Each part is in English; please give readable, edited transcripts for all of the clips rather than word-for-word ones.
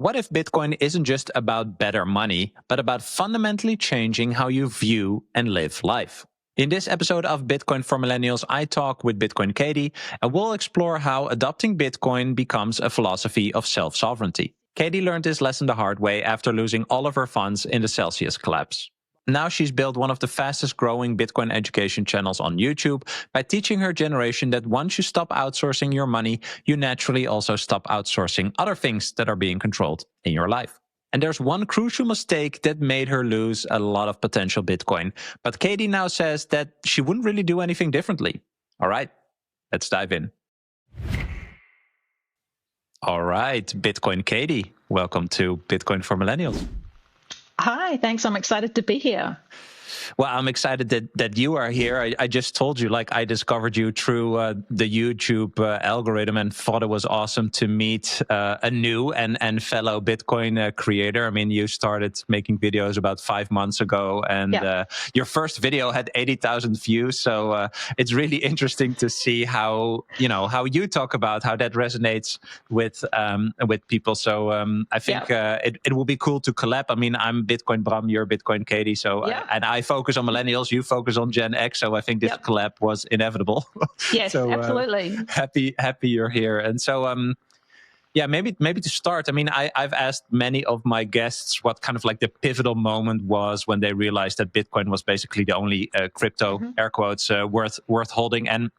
What if Bitcoin isn't just about better money, but about fundamentally changing how you view and live life? In this episode of Bitcoin for Millennials, I talk with Bitcoin Katie, and we'll explore how adopting Bitcoin becomes a philosophy of self-sovereignty. Katie learned this lesson the hard way after losing all of her funds in the Celsius collapse. Now she's built one of the fastest growing Bitcoin education channels on YouTube by teaching her generation that once you stop outsourcing your money, you naturally also stop outsourcing other things that are being controlled in your life. And there's one crucial mistake that made her lose a lot of potential Bitcoin. But Katie now says that she wouldn't really do anything differently. All right, let's dive in. All right, Bitcoin Katie, welcome to Bitcoin for Millennials. Hi, thanks. I'm excited to be here. Well, I'm excited that you are here. I just told you, I discovered you through the YouTube algorithm and thought it was awesome to meet a new and fellow Bitcoin creator. I mean, you started making videos about 5 months ago, and your first video had 80,000 views. So it's really interesting to see how you talk about how that resonates with people. So I think it will be cool to collab. I mean, I'm Bitcoin Bram, you're Bitcoin Katie. So and I focus on millennials, you focus on Gen X. So I think this collab was inevitable. Yes, so, absolutely. Happy you're here. And so, maybe to start, I mean, I've asked many of my guests what kind of the pivotal moment was when they realized that Bitcoin was basically the only crypto, air quotes, worth holding. And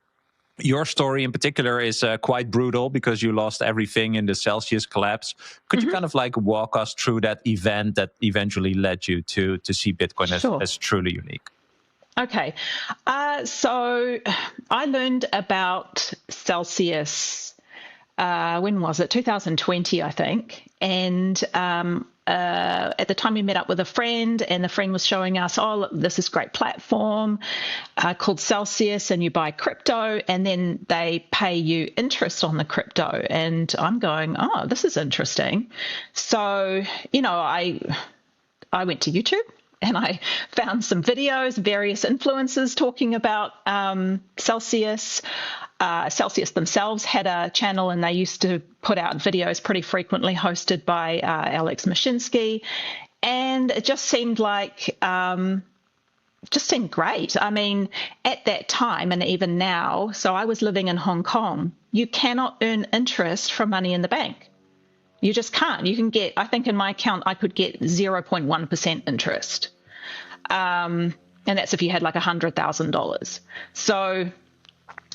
your story in particular is quite brutal because you lost everything in the Celsius collapse. Could you kind of walk us through that event that eventually led you to see Bitcoin as truly unique? Okay. So I learned about Celsius, when was it? 2020, I think. And at the time we met up with a friend, and the friend was showing us, look, this is a great platform called Celsius, and you buy crypto and then they pay you interest on the crypto. And I'm going, this is interesting. So, I went to YouTube and I found some videos, various influencers talking about Celsius. Celsius themselves had a channel, and they used to put out videos pretty frequently, hosted by Alex Mashinsky, and it just seemed great. I mean, at that time, and even now, so I was living in Hong Kong, you cannot earn interest from money in the bank. You just can't. You can get, I think in my account, I could get 0.1% interest. And that's if you had $100,000. So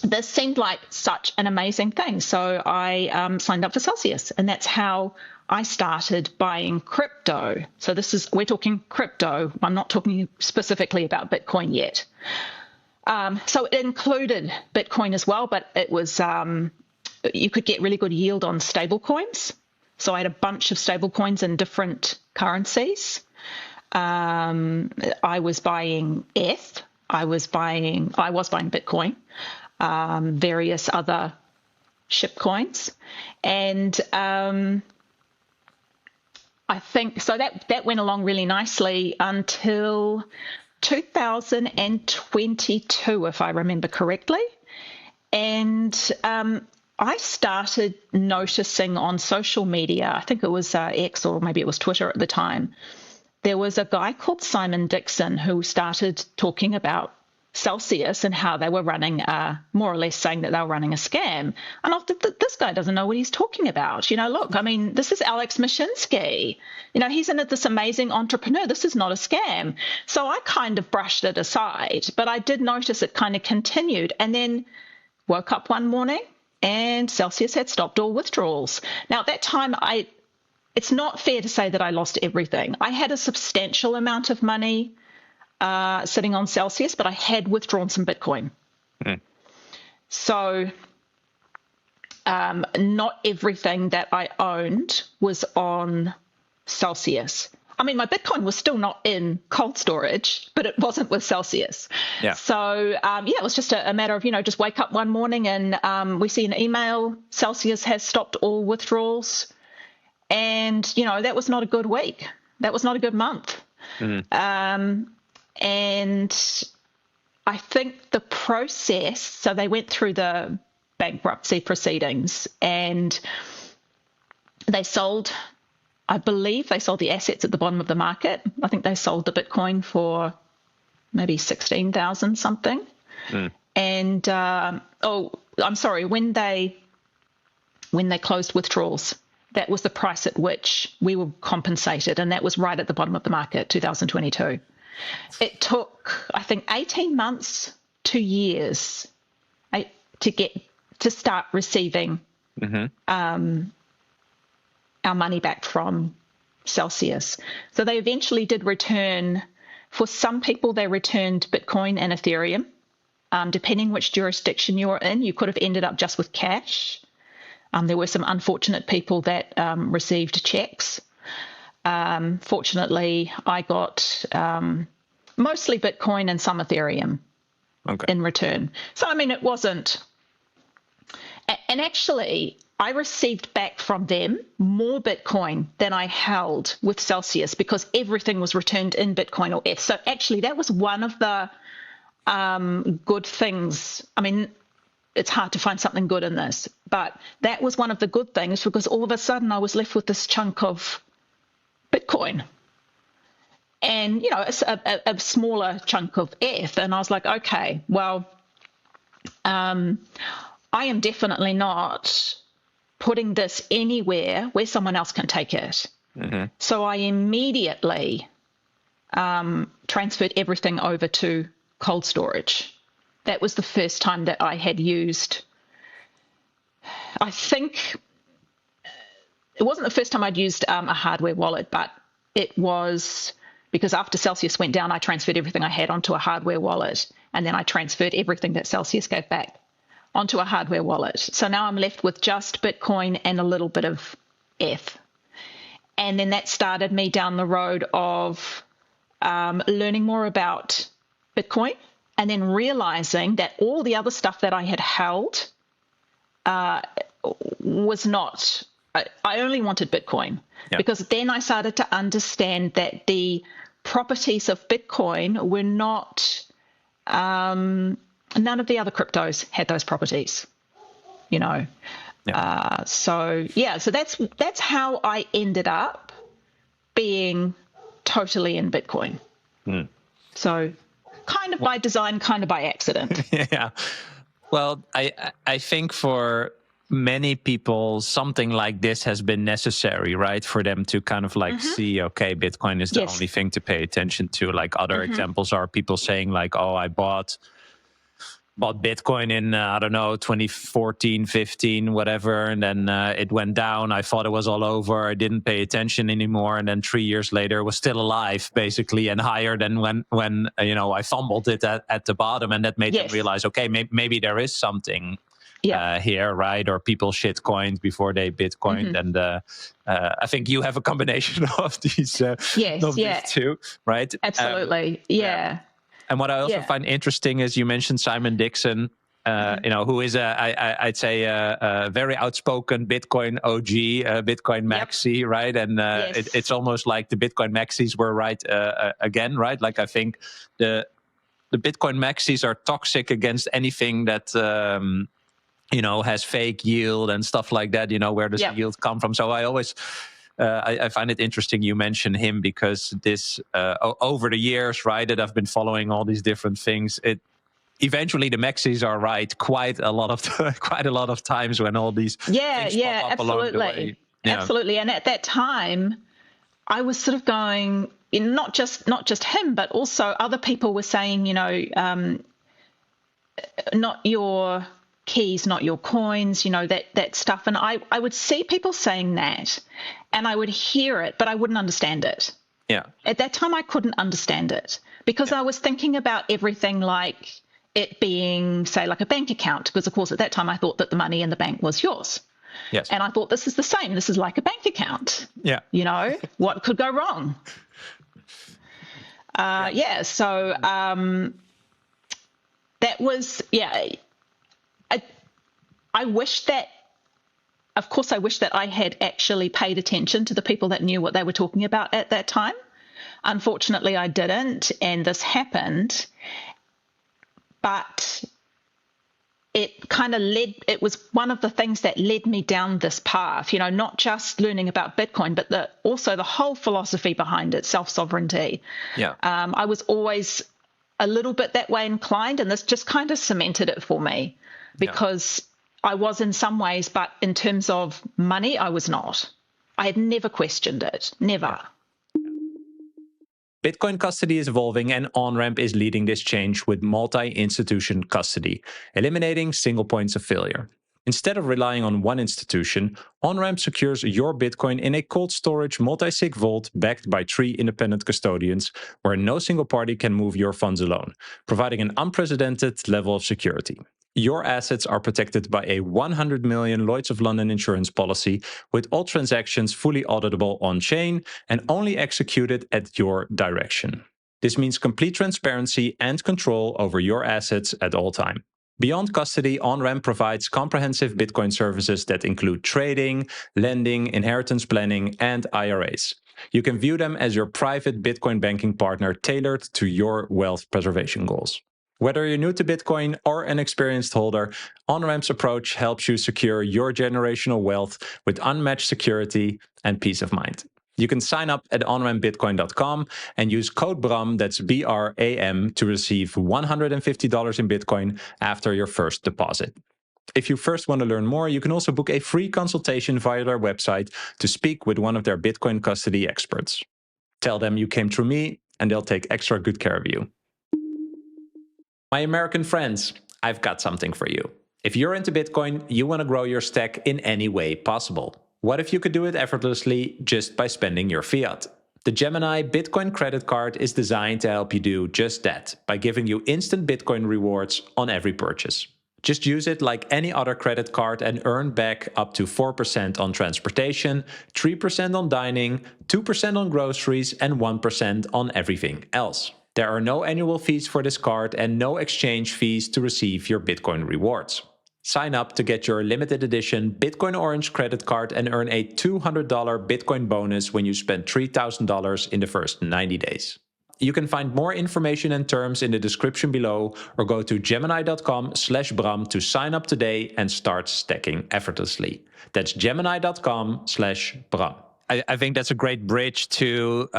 this seemed like such an amazing thing. So I signed up for Celsius, and that's how I started buying crypto. So we're talking crypto. I'm not talking specifically about Bitcoin yet. So it included Bitcoin as well, but it was, you could get really good yield on stable coins. So I had a bunch of stable coins in different currencies. I was buying ETH. I was buying Bitcoin. Various other ship coins. And I think so that went along really nicely until 2022, if I remember correctly. And I started noticing on social media, I think it was X or maybe it was Twitter at the time, there was a guy called Simon Dixon who started talking about Celsius and how they were running, more or less saying that they were running a scam. And I thought, this guy doesn't know what he's talking about. Look, I mean, this is Alex Mashinsky. He's this amazing entrepreneur. This is not a scam. So I kind of brushed it aside, but I did notice it kind of continued, and then woke up one morning and Celsius had stopped all withdrawals. Now, at that time, it's not fair to say that I lost everything. I had a substantial amount of money sitting on Celsius, but I had withdrawn some Bitcoin. So not everything that I owned was on Celsius. I mean, my Bitcoin was still not in cold storage, but it wasn't with Celsius. Yeah. So, it was just a matter of, just wake up one morning and we see an email, Celsius has stopped all withdrawals. And, that was not a good week. That was not a good month. And I think the process, so they went through the bankruptcy proceedings and they sold I believe they sold the assets at the bottom of the market. I think they sold the Bitcoin for maybe 16,000 something. And I'm sorry, when they closed withdrawals, that was the price at which we were compensated, and that was right at the bottom of the market, 2022. It took, I think, 18 months to years to start receiving our money back from Celsius. So they eventually did return. For some people, they returned Bitcoin and Ethereum. Depending which jurisdiction you were in, you could have ended up just with cash. There were some unfortunate people that received checks. Fortunately, I got mostly Bitcoin and some Ethereum in return. So, I mean, it wasn't. And actually, I received back from them more Bitcoin than I held with Celsius because everything was returned in Bitcoin or ETH. So actually, that was one of the good things. I mean, it's hard to find something good in this, but that was one of the good things because all of a sudden I was left with this chunk of Bitcoin and, you know, a smaller chunk of ETH. And I was like, okay, well, I am definitely not putting this anywhere where someone else can take it. So I immediately transferred everything over to cold storage. That was the first time that I had used, I think, it wasn't the first time I'd used a hardware wallet, but it was because after Celsius went down, I transferred everything I had onto a hardware wallet, and then I transferred everything that Celsius gave back onto a hardware wallet. So now I'm left with just Bitcoin and a little bit of ETH. And then that started me down the road of learning more about Bitcoin, and then realizing that all the other stuff that I had held was not, I only wanted Bitcoin. Because then I started to understand that the properties of Bitcoin were not, none of the other cryptos had those properties, you know. So that's how I ended up being totally in Bitcoin. So kind of by design, kind of by accident. Yeah. Well, I think for many people, something like this has been necessary, right? For them to kind of like see, okay, Bitcoin is the only thing to pay attention to. Like other examples are people saying like, oh, I bought Bitcoin in, I don't know, 2014, 15, whatever. And then it went down. I thought it was all over. I didn't pay attention anymore. And then 3 years later, it was still alive, basically, and higher than when you know, I fumbled it at the bottom. And that made them realize, okay, maybe there is something here, right? Or people shit coined before they Bitcoined. And I think you have a combination of these, these two, right? Absolutely. And what I also find interesting is you mentioned Simon Dixon, you know, who is I'd say a very outspoken Bitcoin OG, Bitcoin maxi, right? And it's almost like the Bitcoin maxis were right again, right? Like I think the Bitcoin maxis are toxic against anything that you know, has fake yield and stuff like that. You know, where does the yield come from? So I always. I find it interesting you mention him because this over the years, right, that I've been following all these different things, it eventually the maxis are right quite a lot of times when all these things pop up along the way. Absolutely. And at that time, I was sort of going, not just him, but also other people were saying, you know, not your keys, not your coins, you know, that stuff. And I would see people saying that and I would hear it, but I wouldn't understand it. At that time, I couldn't understand it because I was thinking about everything like it being, say, like a bank account, because, of course, at that time, I thought that the money in the bank was yours. And I thought this is the same. This is like a bank account. You know, what could go wrong? So that was, I wish that, of course, I wish that I had actually paid attention to the people that knew what they were talking about at that time. Unfortunately, I didn't, and this happened. But it was one of the things that led me down this path, not just learning about Bitcoin, but also the whole philosophy behind it, self-sovereignty. Yeah. I was always a little bit that way inclined, and this just kind of cemented it for me, because I was in some ways, but in terms of money, I was not. I had never questioned it, never. Yeah. Bitcoin custody is evolving, and OnRamp is leading this change with multi-institution custody, eliminating single points of failure. Instead of relying on one institution, OnRamp secures your Bitcoin in a cold storage multi-sig vault backed by 3 independent custodians, where no single party can move your funds alone, providing an unprecedented level of security. Your assets are protected by a 100 million Lloyd's of London insurance policy, with all transactions fully auditable on-chain and only executed at your direction. This means complete transparency and control over your assets at all time. Beyond custody, OnRamp provides comprehensive Bitcoin services that include trading, lending, inheritance planning, and IRAs. You can view them as your private Bitcoin banking partner tailored to your wealth preservation goals. Whether you're new to Bitcoin or an experienced holder, OnRamp's approach helps you secure your generational wealth with unmatched security and peace of mind. You can sign up at onrampbitcoin.com and use code BRAM, that's BRAM, to receive $150 in Bitcoin after your first deposit. If you first want to learn more, you can also book a free consultation via their website to speak with one of their Bitcoin custody experts. Tell them you came through me, and they'll take extra good care of you. My American friends, I've got something for you. If you're into Bitcoin, you want to grow your stack in any way possible. What if you could do it effortlessly just by spending your fiat? The Gemini Bitcoin credit card is designed to help you do just that, by giving you instant Bitcoin rewards on every purchase. Just use it like any other credit card and earn back up to 4% on transportation, 3% on dining, 2% on groceries, and 1% on everything else. There are no annual fees for this card and no exchange fees to receive your Bitcoin rewards. Sign up to get your limited edition Bitcoin Orange credit card and earn a $200 Bitcoin bonus when you spend $3,000 in the first 90 days. You can find more information and terms in the description below, or go to gemini.com/Bram to sign up today and start stacking effortlessly. That's gemini.com/Bram. I think that's a great bridge to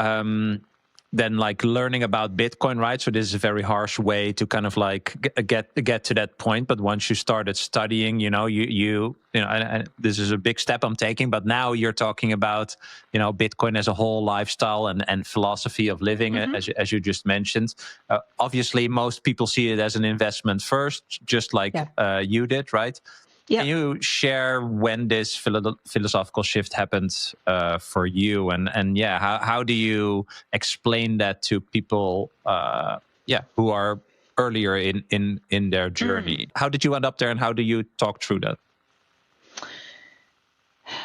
then like learning about Bitcoin, right? So this is a very harsh way to kind of like get to that point. But once you started studying, and this is a big step I'm taking, but now you're talking about, Bitcoin as a whole lifestyle and philosophy of living, as you just mentioned. Obviously, most people see it as an investment first, just like you did, right? Yep. Can you share when this philosophical shift happened for you, and how do you explain that to people who are earlier in their journey? How did you end up there, and how do you talk through that?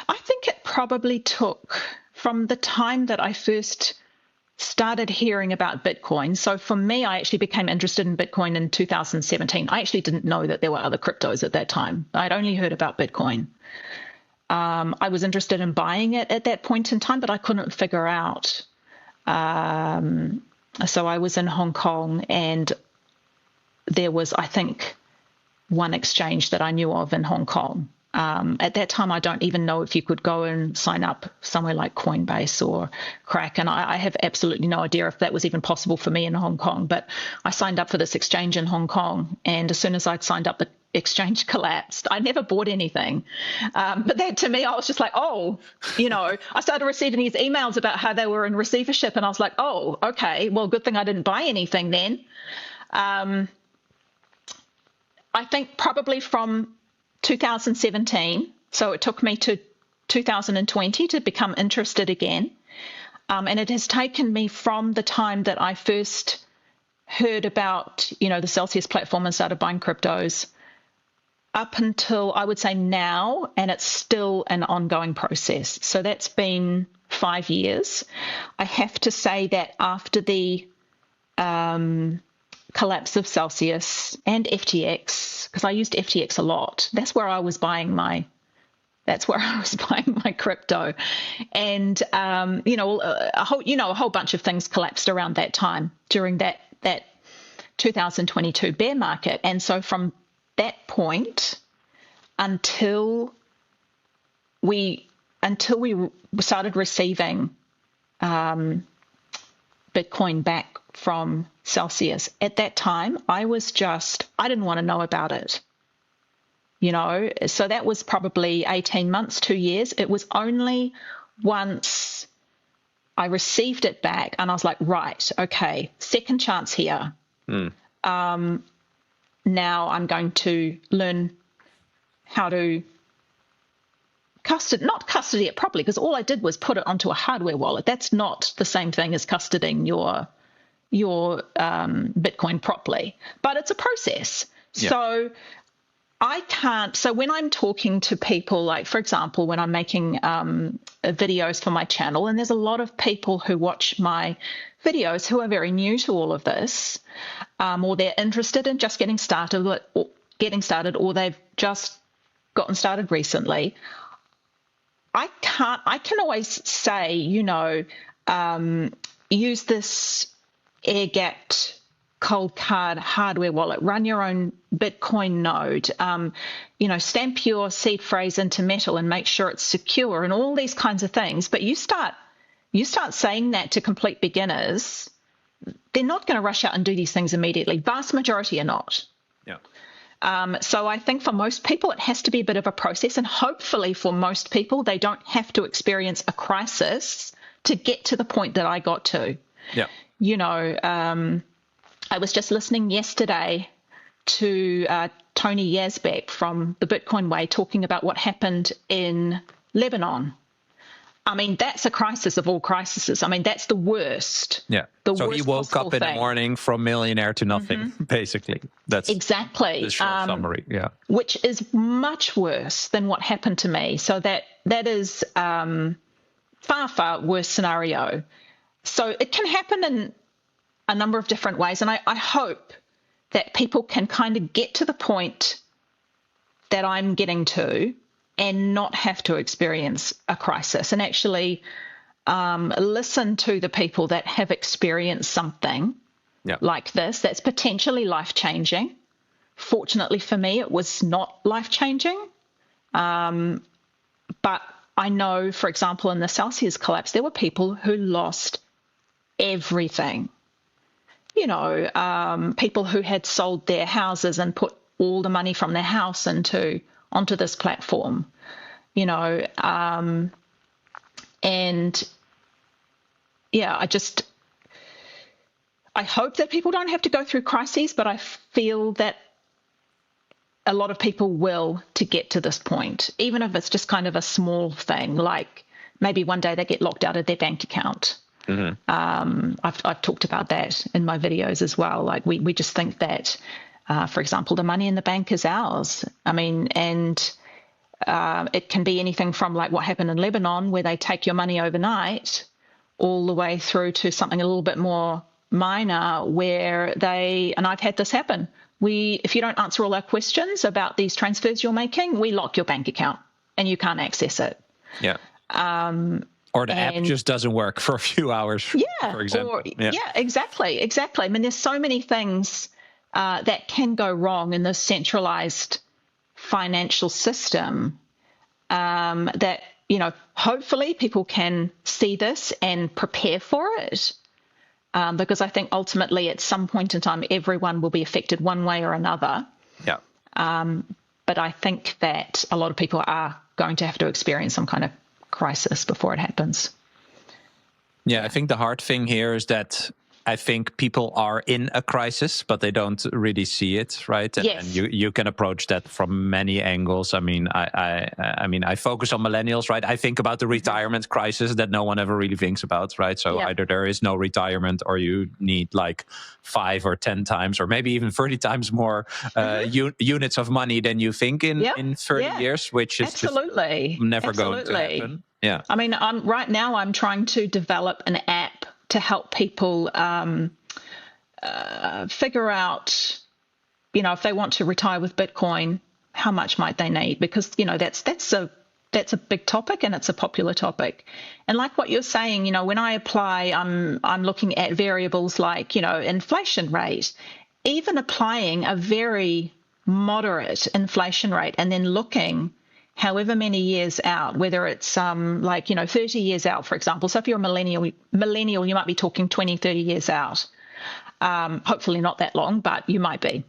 I think it probably took from the time that I first started hearing about Bitcoin. So for me, I actually became interested in Bitcoin in 2017. I actually didn't know that there were other cryptos at that time. I'd only heard about Bitcoin. I was interested in buying it at that point in time, but I couldn't figure out. So I was in Hong Kong, and there was, I think, one exchange that I knew of in Hong Kong. At that time, I don't even know if you could go and sign up somewhere like Coinbase or Kraken. I have absolutely no idea if that was even possible for me in Hong Kong. But I signed up for this exchange in Hong Kong, and as soon as I'd signed up, the exchange collapsed. I never bought anything. But that, to me, I was just like, I started receiving these emails about how they were in receivership, and I was like, oh, okay, well, good thing I didn't buy anything then. I think probably from 2017, so it took me to 2020 to become interested again. And it has taken me from the time that I first heard about, the Celsius platform and started buying cryptos up until, I would say, now, and it's still an ongoing process. So that's been 5 years. I have to say that after the collapse of Celsius and FTX, because I used FTX a lot. That's where I was buying my crypto, and a whole bunch of things collapsed around that time during that 2022 bear market. And so from that point until we started receiving Bitcoin back from Celsius. At that time, I didn't want to know about it. So that was probably 18 months, 2 years. It was only once I received it back and I was like, right, okay, second chance here. Now I'm going to learn how to not custody it properly, because all I did was put it onto a hardware wallet. That's not the same thing as custodying your Bitcoin properly, but it's a process. Yeah. So when I'm talking to people, like, for example, when I'm making videos for my channel, and there's a lot of people who watch my videos who are very new to all of this, or they're interested in just getting started, or they've just gotten started recently. I can always say, use this air-gapped cold card hardware wallet, run your own Bitcoin node, stamp your seed phrase into metal and make sure it's secure, and all these kinds of things. But you start saying that to complete beginners, they're not going to rush out and do these things immediately. Vast majority are not. Yeah. So I think for most people, it has to be a bit of a process, and hopefully for most people, they don't have to experience a crisis to get to the point that I got to. Yeah. I was just listening yesterday to Tony Yazbek from the Bitcoin Way talking about what happened in Lebanon. I mean, that's a crisis of all crises. I mean, that's the worst. Yeah. So he woke up in the morning from millionaire to nothing, basically. That's exactly the short summary. Yeah. Which is much worse than what happened to me. So that is far, far worse scenario. So it can happen in a number of different ways. And I hope that people can kind of get to the point that I'm getting to and not have to experience a crisis, and actually listen to the people that have experienced something like this that's potentially life-changing. Fortunately for me, it was not life-changing. But I know, for example, in the Celsius collapse, there were people who lost everything. People who had sold their houses and put all the money from their house onto this platform, and yeah, I hope that people don't have to go through crises, but I feel that a lot of people will to get to this point, even if it's just kind of a small thing, like maybe one day they get locked out of their bank account. Mm-hmm. I've talked about that in my videos as well. Like we just think that, for example, the money in the bank is ours. I mean, and it can be anything from like what happened in Lebanon, where they take your money overnight, all the way through to something a little bit more minor, where and I've had this happen. If you don't answer all our questions about these transfers you're making, we lock your bank account and you can't access it. Yeah. Or the app just doesn't work for a few hours, for example. Exactly. I mean, there's so many things that can go wrong in this centralized financial system that, hopefully people can see this and prepare for it. Because I think ultimately at some point in time, everyone will be affected one way or another. Yeah. But I think that a lot of people are going to have to experience some kind of crisis before it happens. Yeah, I think the hard thing here is that I think people are in a crisis, but they don't really see it, right? And, yes. and you can approach that from many angles. I mean, I focus on millennials, right? I think about the retirement crisis that no one ever really thinks about, right? So either there is no retirement, or you need like 5 or 10 times, or maybe even 30 times more units of money than you think in 30 years, which is absolutely never going to happen. Yeah. I mean, I'm trying to develop an app to help people figure out, if they want to retire with Bitcoin, how much might they need? Because, that's a big topic, and it's a popular topic. And like what you're saying, when I apply, I'm looking at variables like, inflation rate. Even applying a very moderate inflation rate and then looking however many years out, whether it's 30 years out, for example. So if you're a millennial, you might be talking 20, 30 years out. Hopefully not that long, but you might be.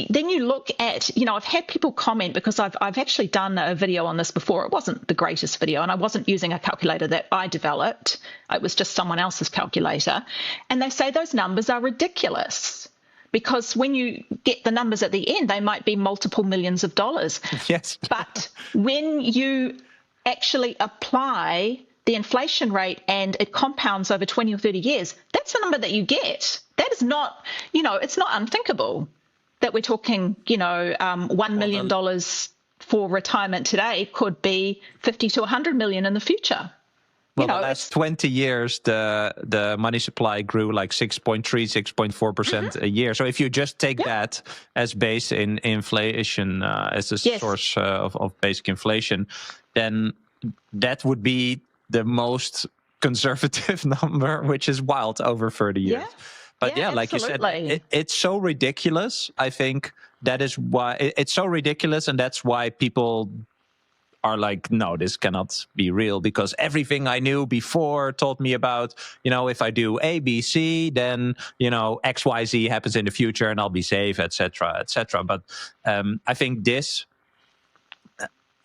Then you look at, I've had people comment, because I've actually done a video on this before. It wasn't the greatest video, and I wasn't using a calculator that I developed. It was just someone else's calculator. And they say those numbers are ridiculous, because when you get the numbers at the end, they might be multiple millions of dollars. Yes. But when you actually apply the inflation rate and it compounds over 20 or 30 years, that's the number that you get. That is not, it's not unthinkable that we're talking, $1 million for retirement today could be 50 to 100 million in the future. Well, the last 20 years, the money supply grew like 6.3, 6.4% a year. So if you just take that as base in inflation, as a source of basic inflation, then that would be the most conservative number, which is wild, over 30 years. But like absolutely. You said, it's so ridiculous. I think that is why it's so ridiculous. And that's why people are like, no, this cannot be real, because everything I knew before told me about, if I do A, B, C, then, X, Y, Z happens in the future and I'll be safe, etc., etc. But I think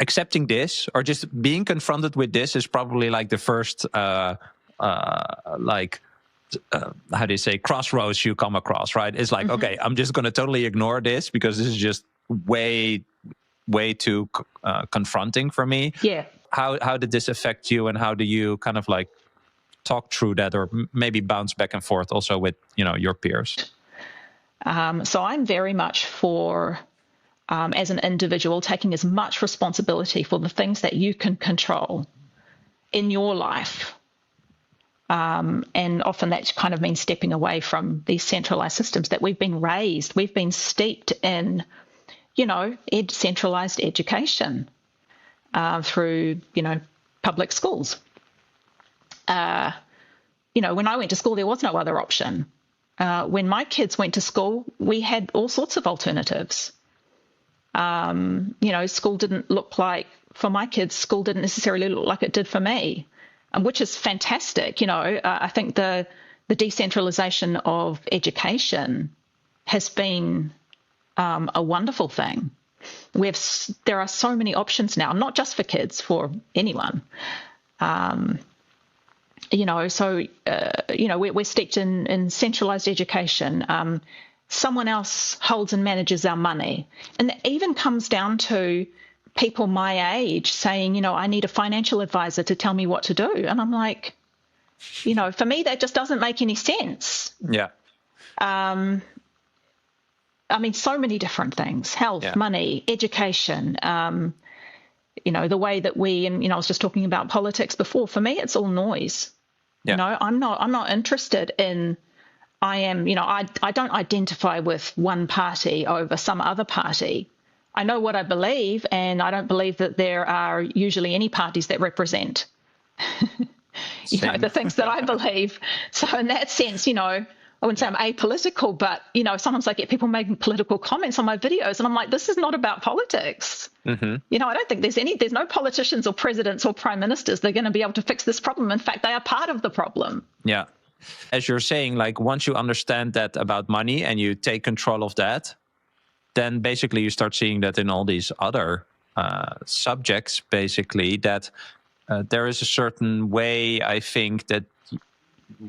accepting this, or just being confronted with this, is probably like the first, how do you say, crossroads you come across, right? It's like, okay, I'm just going to totally ignore this because this is just way too confronting for me. Yeah. How did this affect you, and how do you kind of like talk through that, or maybe bounce back and forth also with, your peers? So I'm very much for, as an individual, taking as much responsibility for the things that you can control in your life. And often that kind of means stepping away from these centralized systems that we've been steeped in, centralized education through, public schools. When I went to school, there was no other option. When my kids went to school, we had all sorts of alternatives. School didn't look like, for my kids, school didn't necessarily look like it did for me, which is fantastic. I think the decentralization of education has been a wonderful thing. There are so many options now, not just for kids, for anyone. We're steeped in centralized education. Someone else holds and manages our money. And it even comes down to people my age saying, I need a financial advisor to tell me what to do. And I'm like, for me, that just doesn't make any sense. Yeah. So many different things: health, money, education, the way that I was just talking about politics before. For me, it's all noise. Yeah. I'm not interested in, I don't identify with one party over some other party. I know what I believe, and I don't believe that there are usually any parties that represent, the things that I believe. So in that sense, I wouldn't say I'm apolitical, but, sometimes I get people making political comments on my videos, and I'm like, this is not about politics. Mm-hmm. I don't think there's no politicians or presidents or prime ministers that are going to be able to fix this problem. In fact, they are part of the problem. Yeah. As you're saying, like, once you understand that about money and you take control of that, then basically you start seeing that in all these other subjects, basically, that there is a certain way, I think, that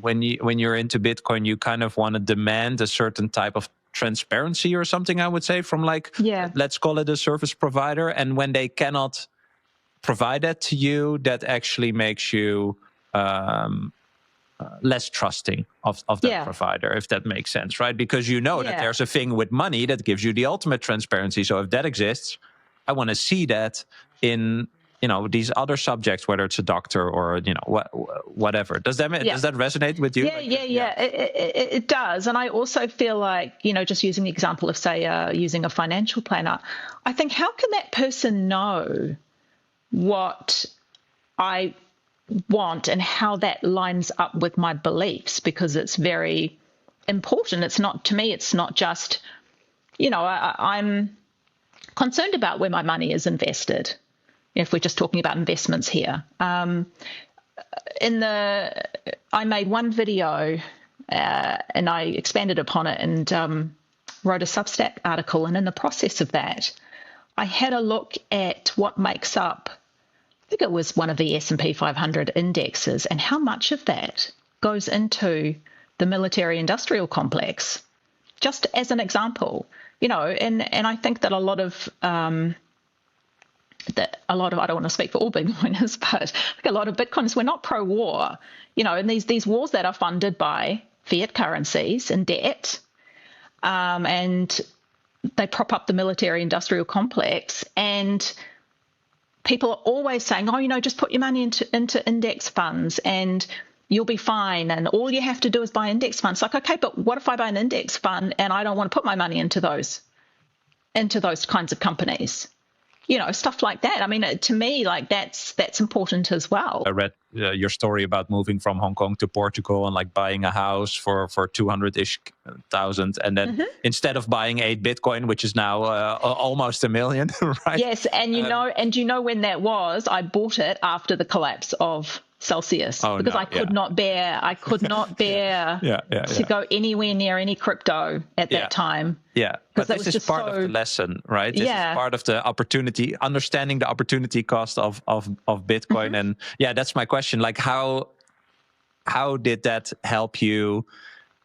when you're into Bitcoin, you kind of want to demand a certain type of transparency or something, I would say, from let's call it a service provider. And when they cannot provide that to you, that actually makes you less trusting of that provider, if that makes sense, right? Because that there's a thing with money that gives you the ultimate transparency. So if that exists, I want to see that in these other subjects, whether it's a doctor or whatever. Does that resonate with you? Yeah. It does. And I also feel like, just using the example of, say, using a financial planner, I think, how can that person know what I want and how that lines up with my beliefs? Because it's very important. It's not, to me, it's not just I'm concerned about where my money is invested, if we're just talking about investments here. I made one video and I expanded upon it and wrote a Substack article. And in the process of that, I had a look at what makes up, I think it was one of the S&P 500 indexes, and how much of that goes into the military-industrial complex, just as an example. And I think that a lot of, I don't want to speak for all Bitcoiners, but I think a lot of Bitcoiners, we're not pro-war, and these wars that are funded by fiat currencies and debt, and they prop up the military-industrial complex, and people are always saying, just put your money into index funds and you'll be fine, and all you have to do is buy index funds. Like, okay, but what if I buy an index fund and I don't want to put my money into those kinds of companies? Stuff like that. I mean, to me, like that's important as well. I read your story about moving from Hong Kong to Portugal and like buying a house for 200-ish thousand, and then instead of buying 8 Bitcoin, which is now almost $1 million, right? Yes, and you know when that was? I bought it after the collapse of Celsius because I could not bear to go anywhere near any crypto at that time. Yeah, but this is part of the lesson, right? This is part of the opportunity, understanding the opportunity cost of Bitcoin. And that's my question. Like, how did that help you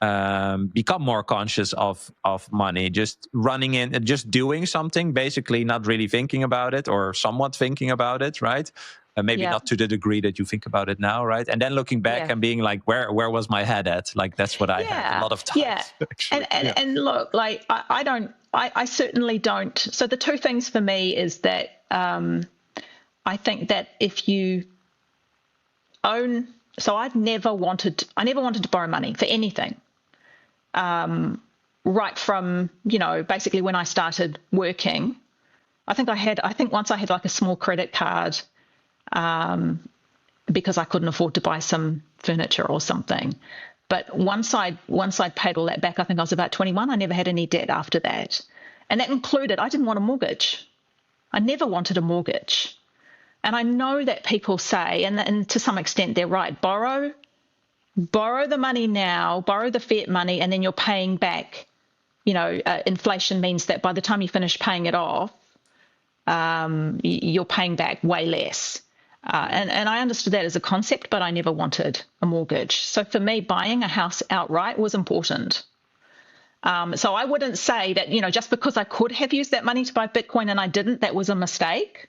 become more conscious of money? Just running in and just doing something, basically not really thinking about it, or somewhat thinking about it, right? Maybe not to the degree that you think about it now, right? And then looking back and being like, where was my head at? Like, that's what I had a lot of times. Yeah. And look, like I certainly don't. So the two things for me is that I think that if you own, so I never wanted to borrow money for anything. Right from, basically when I started working, I think once I had like a small credit card, because I couldn't afford to buy some furniture or something. But once I'd paid all that back, I think I was about 21, I never had any debt after that. And that included, I didn't want a mortgage. I never wanted a mortgage. And I know that people say, and to some extent they're right, borrow the money now, borrow the fiat money, and then you're paying back. Inflation means that by the time you finish paying it off, you're paying back way less. And I understood that as a concept, but I never wanted a mortgage. So for me, buying a house outright was important. So I wouldn't say that, just because I could have used that money to buy Bitcoin and I didn't, that was a mistake.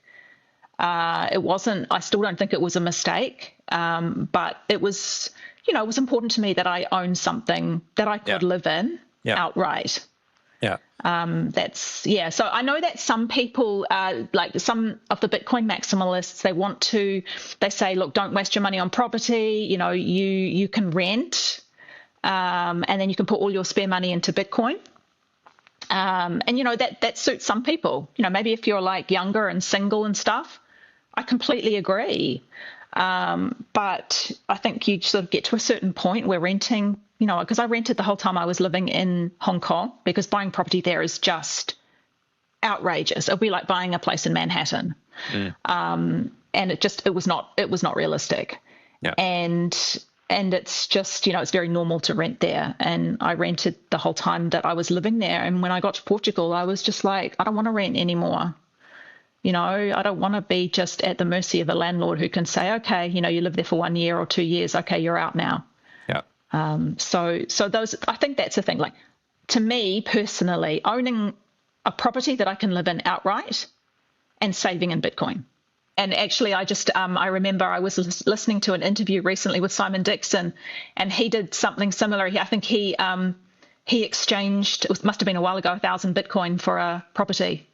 It wasn't, I still don't think it was a mistake. But it was, it was important to me that I own something that I could live in outright. Yeah. So I know that some people, like some of the Bitcoin maximalists, they say, look, don't waste your money on property. You can rent, and then you can put all your spare money into Bitcoin. And that suits some people. Maybe if you're like younger and single and stuff, I completely agree. But I think you sort of get to a certain point where renting, because I rented the whole time I was living in Hong Kong, because buying property there is just outrageous. It'd be like buying a place in Manhattan. And it was not realistic. Yeah. And it's just, it's very normal to rent there. And I rented the whole time that I was living there. And when I got to Portugal, I was just like, I don't want to rent anymore. I don't want to be just at the mercy of a landlord who can say, okay, you live there for 1 year or 2 years. Okay, you're out now. Yeah. So those, I think that's the thing. Like, to me personally, owning a property that I can live in outright and saving in Bitcoin. And actually, I remember I was listening to an interview recently with Simon Dixon, and he did something similar. I think he exchanged, it must have been a while ago, 1,000 Bitcoin for a property.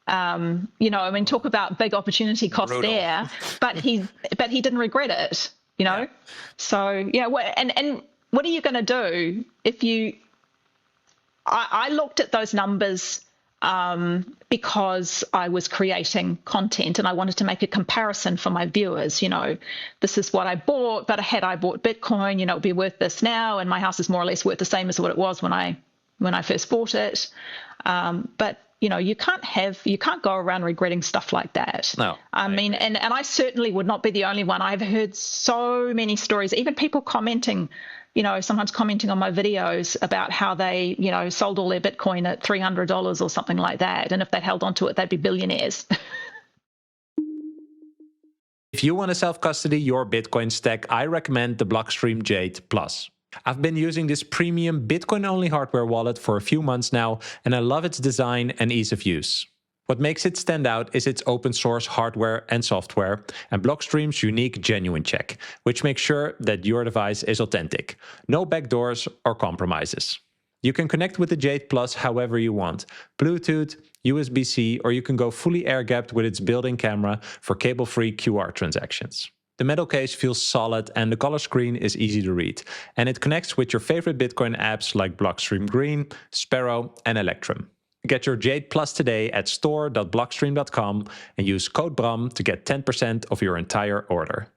Talk about big opportunity cost there, but he didn't regret it, Yeah. So, and what are you going to do if I looked at those numbers because I was creating content and I wanted to make a comparison for my viewers. This is what I bought, but had I bought Bitcoin, it would be worth this now, and my house is more or less worth the same as what it was when I when I first bought it. But you can't go around regretting stuff like that. No, I mean, and I certainly would not be the only one. I've heard so many stories, even people commenting, sometimes commenting on my videos about how they, sold all their Bitcoin at $300 or something like that. And if they'd held onto it, they'd be billionaires. If you want to self-custody your Bitcoin stack, I recommend the Blockstream Jade Plus. I've been using this premium Bitcoin-only hardware wallet for a few months now, and I love its design and ease of use. What makes it stand out is its open source hardware and software, and Blockstream's unique genuine check, which makes sure that your device is authentic. No backdoors or compromises. You can connect with the Jade Plus however you want, Bluetooth, USB-C, or you can go fully air-gapped with its built-in camera for cable-free QR transactions. The metal case feels solid and the color screen is easy to read, and it connects with your favorite Bitcoin apps like Blockstream Green, Sparrow, and Electrum. Get your Jade Plus today at store.blockstream.com and use code BRAM to get 10% of your entire order.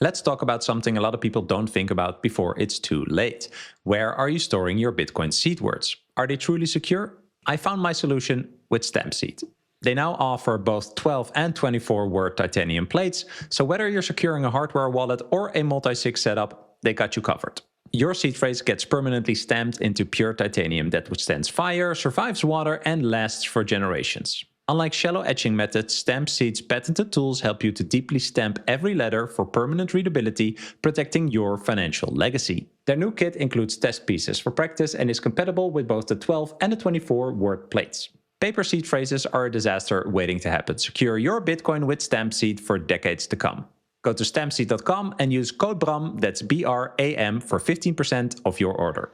Let's talk about something a lot of people don't think about before it's too late. Where are you storing your Bitcoin seed words? Are they truly secure? I found my solution with StampSeed. They now offer both 12 and 24 word titanium plates, so whether you're securing a hardware wallet or a multi-sig setup, they got you covered. Your seed phrase gets permanently stamped into pure titanium that withstands fire, survives water, and lasts for generations. Unlike shallow etching methods, StampSeed's patented tools help you to deeply stamp every letter for permanent readability, protecting your financial legacy. Their new kit includes test pieces for practice and is compatible with both the 12 and the 24 word plates. Paper seed phrases are a disaster waiting to happen. Secure your Bitcoin with StampSeed for decades to come. Go to stampseed.com and use code BRAM, that's BRAM, for 15% of your order.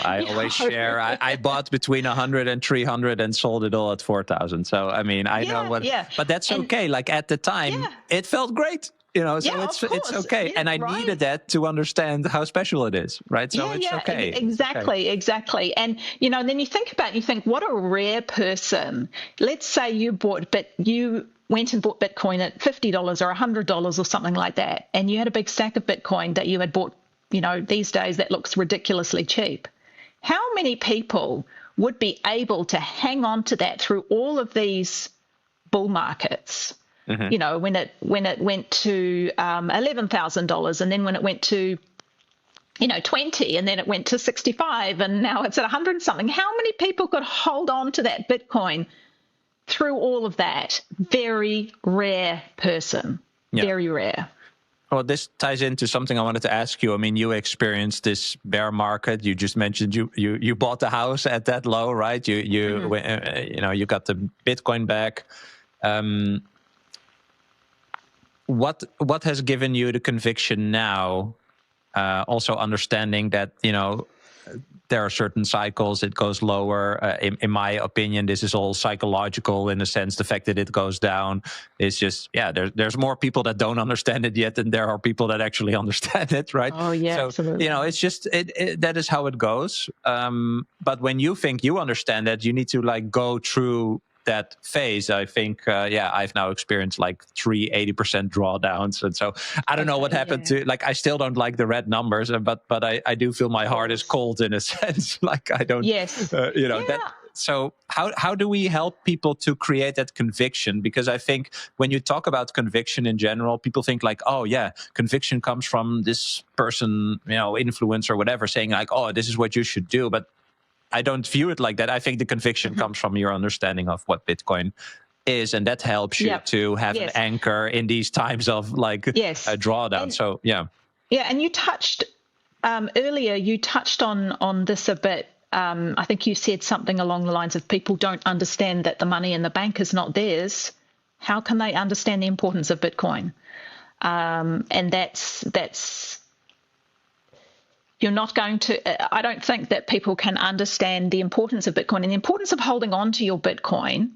I always share, I bought between 100 and 300 and sold it all at 4,000. So, I mean, I know what, but that's okay. Like at the time, it felt great. So it's okay. And I needed that to understand how special it is, right? So it's okay. Exactly. And, then you think, what a rare person. Let's say you went and bought Bitcoin at $50 or $100 or something like that, and you had a big stack of Bitcoin that you had bought, these days that looks ridiculously cheap. How many people would be able to hang on to that through all of these bull markets? Mm-hmm. When it went to $11,000, and then when it went to 20, and then it went to 65, and now it's at 100 something. How many people could hold on to that Bitcoin through all of that? Very rare person. Very rare. Well, this ties into something I wanted to ask you. I mean, you experienced this bear market. You just mentioned you bought the house at that low, right? You got the Bitcoin back. What has given you the conviction now? Also understanding that there are certain cycles, it goes lower. In my opinion, this is all psychological in the sense the fact that it goes down is just, there's more people that don't understand it yet than there are people that actually understand it, right? Oh, yeah, so, absolutely. It's just, that is how it goes. But when you think you understand it, you need to go through that phase. I think, I've now experienced 80% drawdowns. And so I don't know what happened to, I still don't like the red numbers, but I do feel my heart is cold in a sense. I don't, that. So how do we help people to create that conviction? Because I think when you talk about conviction in general, people think conviction comes from this person, influencer or whatever, saying this is what you should do. But I don't view it like that. I think the conviction comes from your understanding of what Bitcoin is, and that helps you to have an anchor in these times of a drawdown. And you touched earlier. You touched on this a bit. I think you said something along the lines of people don't understand that the money in the bank is not theirs. How can they understand the importance of Bitcoin? And that's. You're not going to, I don't think that people can understand the importance of Bitcoin and the importance of holding on to your Bitcoin,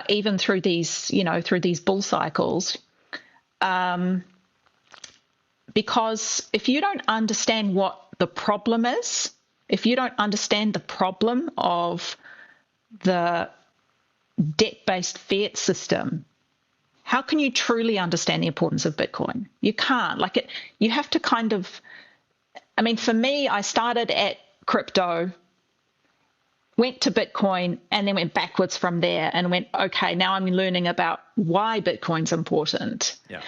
even through these bull cycles. Because if you don't understand what the problem is, if you don't understand the problem of the debt-based fiat system, how can you truly understand the importance of Bitcoin? You can't. You have to kind of I mean, for me, I started at crypto, went to Bitcoin, and then went backwards from there and went, okay, now I'm learning about why Bitcoin's important. Yeah.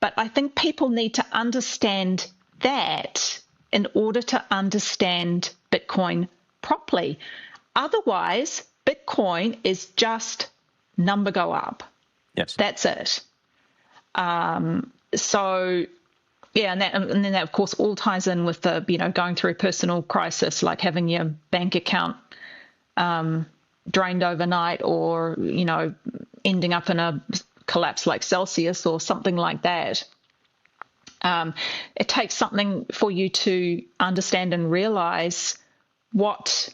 But I think people need to understand that in order to understand Bitcoin properly. Otherwise, Bitcoin is just number go up. Yes. That's it. So, yeah, and then that, of course, all ties in with the, going through a personal crisis, like having your bank account drained overnight, or, ending up in a collapse like Celsius or something like that. It takes something for you to understand and realize what,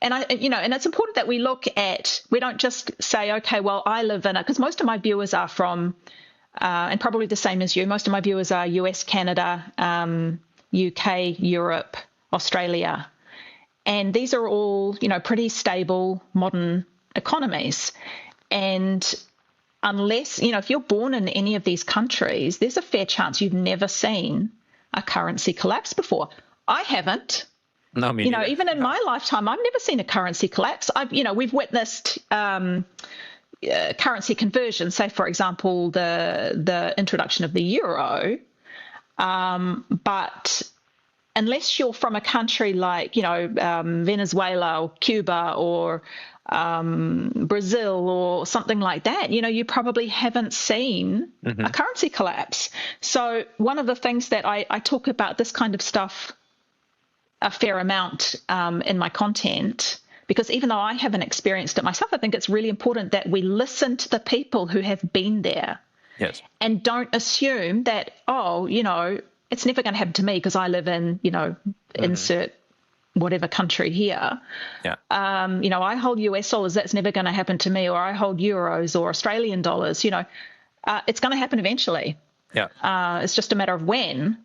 and and it's important that we don't just say, okay, well, I live in it, because most of my viewers are from, and probably the same as you, most of my viewers are US, Canada, UK, Europe, Australia. And these are all, pretty stable modern economies. And unless, if you're born in any of these countries, there's a fair chance you've never seen a currency collapse before. I haven't. No, me neither. Even in my lifetime, I've never seen a currency collapse. We've witnessed currency conversion, say, for example, the introduction of the euro. But unless you're from a country like, Venezuela or Cuba or Brazil or something like that, you probably haven't seen a currency collapse. So one of the things that I talk about this kind of stuff a fair amount in my content, because even though I haven't experienced it myself, I think it's really important that we listen to the people who have been there. Yes. And don't assume that, it's never going to happen to me because I live in, insert whatever country here. Yeah. I hold US dollars, that's never going to happen to me, or I hold euros or Australian dollars, it's going to happen eventually. Yeah. It's just a matter of when.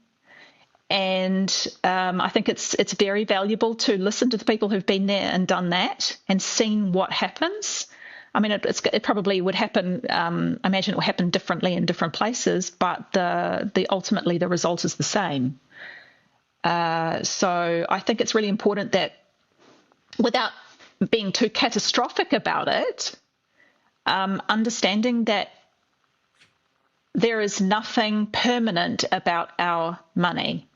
And I think it's very valuable to listen to the people who've been there and done that and seen what happens. I mean, it probably would happen. I imagine it will happen differently in different places, but the ultimately the result is the same. So I think it's really important that, without being too catastrophic about it, understanding that there is nothing permanent about our money.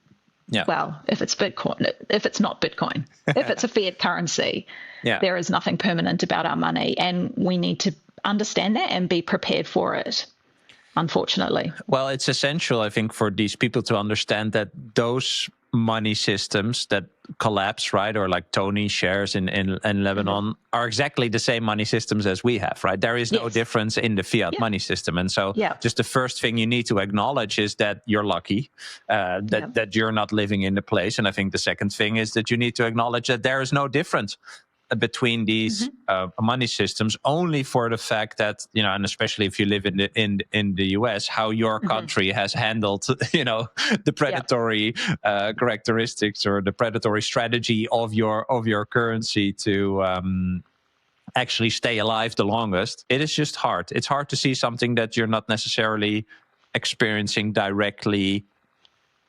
Yeah. Well, if it's Bitcoin, if it's not Bitcoin, if it's a fiat currency, there is nothing permanent about our money, and we need to understand that and be prepared for it, unfortunately. Well, it's essential, I think, for these people to understand that those money systems that collapse, right, or like Tony shares in Lebanon, are exactly the same money systems as we have, right? There is no difference in the fiat money system. And so just the first thing you need to acknowledge is that you're lucky, that you're not living in the place. And I think the second thing is that you need to acknowledge that there is no difference between these money systems, only for the fact that, and especially if you live in the US, how your country has handled, the predatory characteristics or the predatory strategy of your currency to actually stay alive the longest. It is just hard. It's hard to see something that you're not necessarily experiencing directly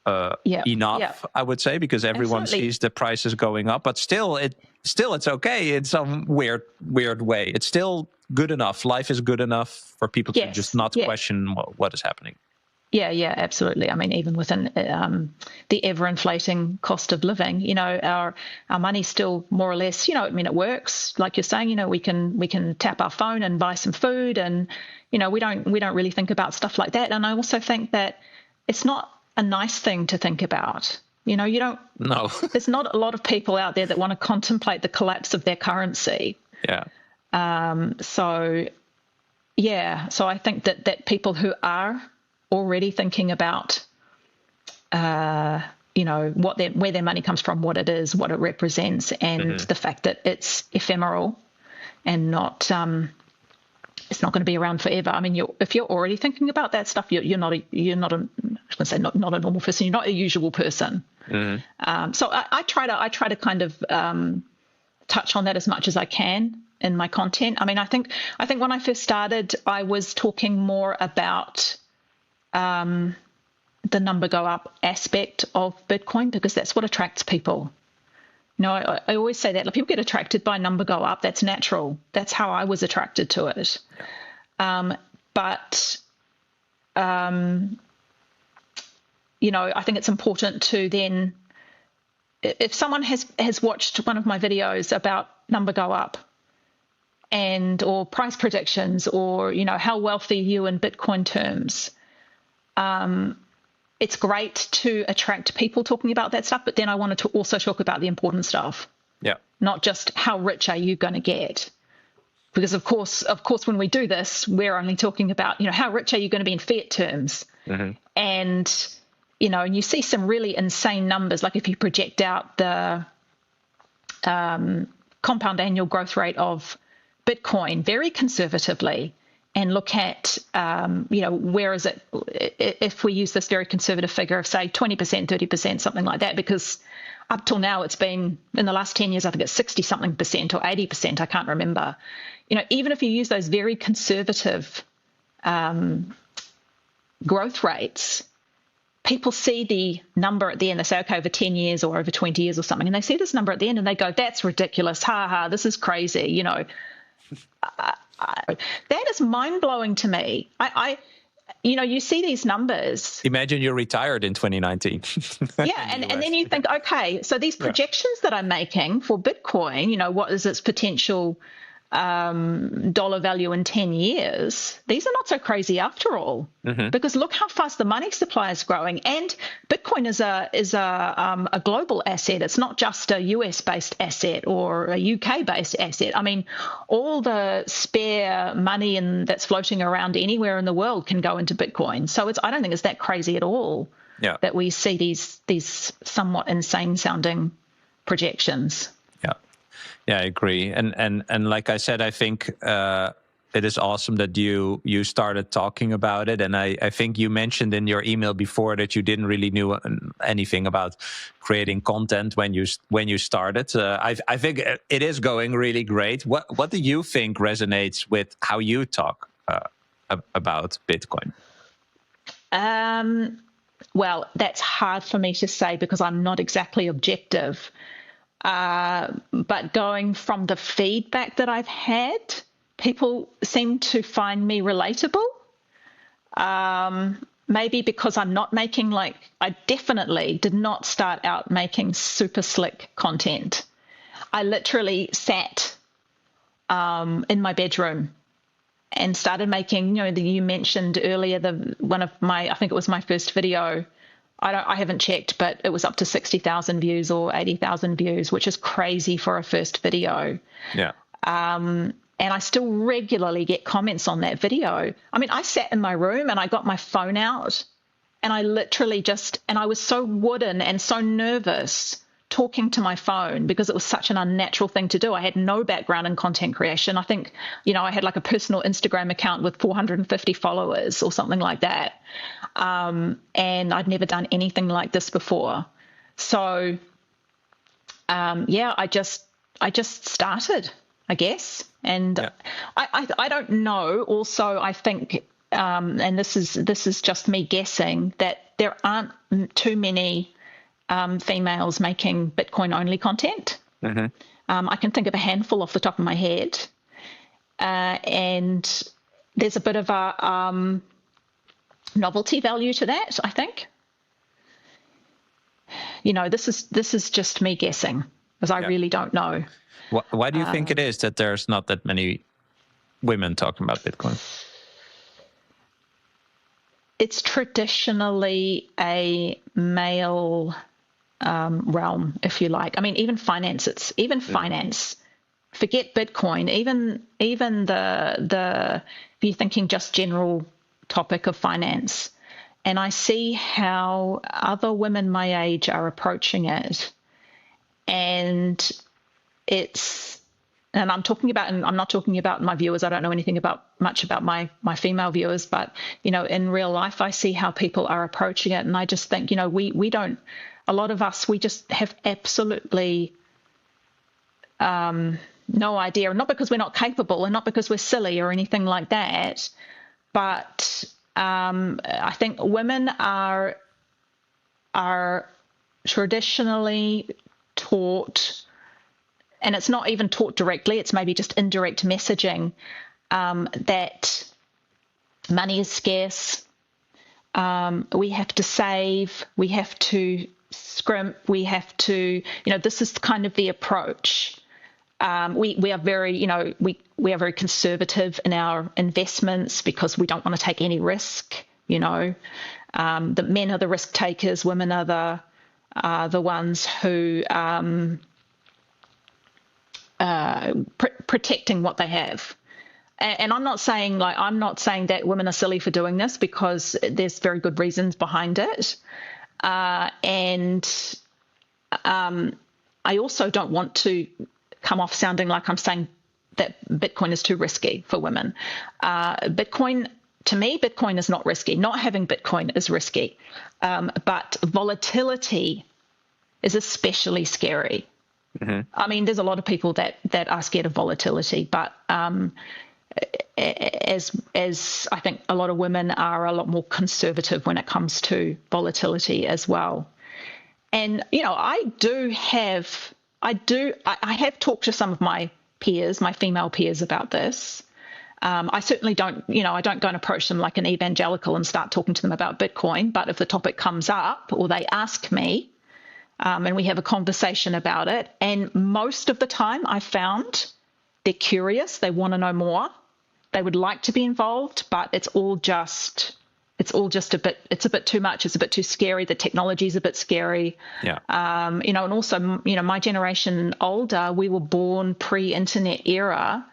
enough, I would say, because everyone sees the prices going up, but still it's okay in some weird way. It's still good enough. Life is good enough for people to just not question what is happening. Yeah, absolutely. I mean, even within the ever-inflating cost of living, our money still more or less, it works. Like you're saying, we can tap our phone and buy some food, and we don't really think about stuff like that. And I also think that it's not a nice thing to think about. You don't. No. There's not a lot of people out there that want to contemplate the collapse of their currency. Yeah. So I think that people who are already thinking about, where their money comes from, what it is, what it represents, and the fact that it's ephemeral and not, it's not going to be around forever. I mean, if you're already thinking about that stuff, you're not a normal person. You're not a usual person. So I try to kind of touch on that as much as I can in my content. I mean, I think when I first started, I was talking more about the number go up aspect of Bitcoin because that's what attracts people. I always say that, like, people get attracted by number go up. That's natural. That's how I was attracted to it. But I think it's important to then, if someone has watched one of my videos about number go up or price predictions or, how wealthy you in Bitcoin terms, it's great to attract people talking about that stuff, but then I wanted to also talk about the important stuff. Yeah. Not just how rich are you going to get? Because of course, when we do this, we're only talking about, how rich are you going to be in fiat terms? Mm-hmm. And, and you see some really insane numbers. Like if you project out the compound annual growth rate of Bitcoin very conservatively, and look at, where is it, if we use this very conservative figure of, say, 20%, 30%, something like that, because up till now it's been, in the last 10 years, I think it's 60-something% or 80%, I can't remember. Even if you use those very conservative growth rates, people see the number at the end. They say, okay, over 10 years or over 20 years or something, and they see this number at the end and they go, that's ridiculous, this is crazy, that is mind-blowing to me. You see these numbers. Imagine you're retired in 2019. Yeah, and then you think, okay, so these projections that I'm making for Bitcoin, what is its potential dollar value in 10 years? These are not so crazy after all, because look how fast the money supply is growing, and Bitcoin is a global asset. It's not just a US-based asset or a UK-based asset. I mean, all the spare money that's floating around anywhere in the world can go into Bitcoin. So I don't think it's that crazy at all that we see these somewhat insane-sounding projections. Yeah, I agree. And like I said, I think it is awesome that you started talking about it. And I think you mentioned in your email before that you didn't really knew anything about creating content when you started. I think it is going really great. What do you think resonates with how you talk about Bitcoin? Well, that's hard for me to say because I'm not exactly objective. But going from the feedback that I've had, people seem to find me relatable. Maybe because I'm not making, I definitely did not start out making super slick content. I literally sat in my bedroom and started making, you mentioned earlier, I think it was my first video. I haven't checked, but it was up to 60,000 views or 80,000 views, which is crazy for a first video. Yeah. And I still regularly get comments on that video. I mean, I sat in my room and I got my phone out and I literally and I was so wooden and so nervous talking to my phone because it was such an unnatural thing to do. I had no background in content creation. I think, I had a personal Instagram account with 450 followers or something like that. And I'd never done anything like this before. So, I just started, I guess. And I don't know. Also, I think, and this is just me guessing, that there aren't too many females making Bitcoin-only content. Mm-hmm. I can think of a handful off the top of my head. And there's a bit of a novelty value to that, I think. This is just me guessing, because I really don't know. Why do you think it is that there's not that many women talking about Bitcoin? It's traditionally a male realm, if you like. I mean, even finance. Forget Bitcoin. Even the if you're thinking just general topic of finance, and I see how other women my age are approaching it, and I'm not talking about my viewers. I don't know anything much about my female viewers, but in real life, I see how people are approaching it, and I just think we don't. A lot of us, we just have absolutely no idea, not because we're not capable and not because we're silly or anything like that, but I think women are are traditionally taught, and it's not even taught directly, it's maybe just indirect messaging, that money is scarce, we have to save, we have to scrimp, we have to, this is kind of the approach. We are very, we are very conservative in our investments because we don't want to take any risk, The men are the risk takers, women are the ones who protecting what they have. And I'm not saying that women are silly for doing this, because there's very good reasons behind it. And I also don't want to come off sounding like I'm saying that Bitcoin is too risky for women. To me, Bitcoin is not risky. Not having Bitcoin is risky. But volatility is especially scary. Mm-hmm. I mean, there's a lot of people that are scared of volatility, but as I think a lot of women are a lot more conservative when it comes to volatility as well. And, I have talked to some of my peers, my female peers, about this. I certainly don't, I don't go and approach them like an evangelical and start talking to them about Bitcoin. But if the topic comes up or they ask me, and we have a conversation about it, and most of the time I found they're curious, they want to know more, they would like to be involved, but it's a bit too much. It's a bit too scary. The technology is a bit scary. Yeah. And also, my generation older, we were born pre-internet era,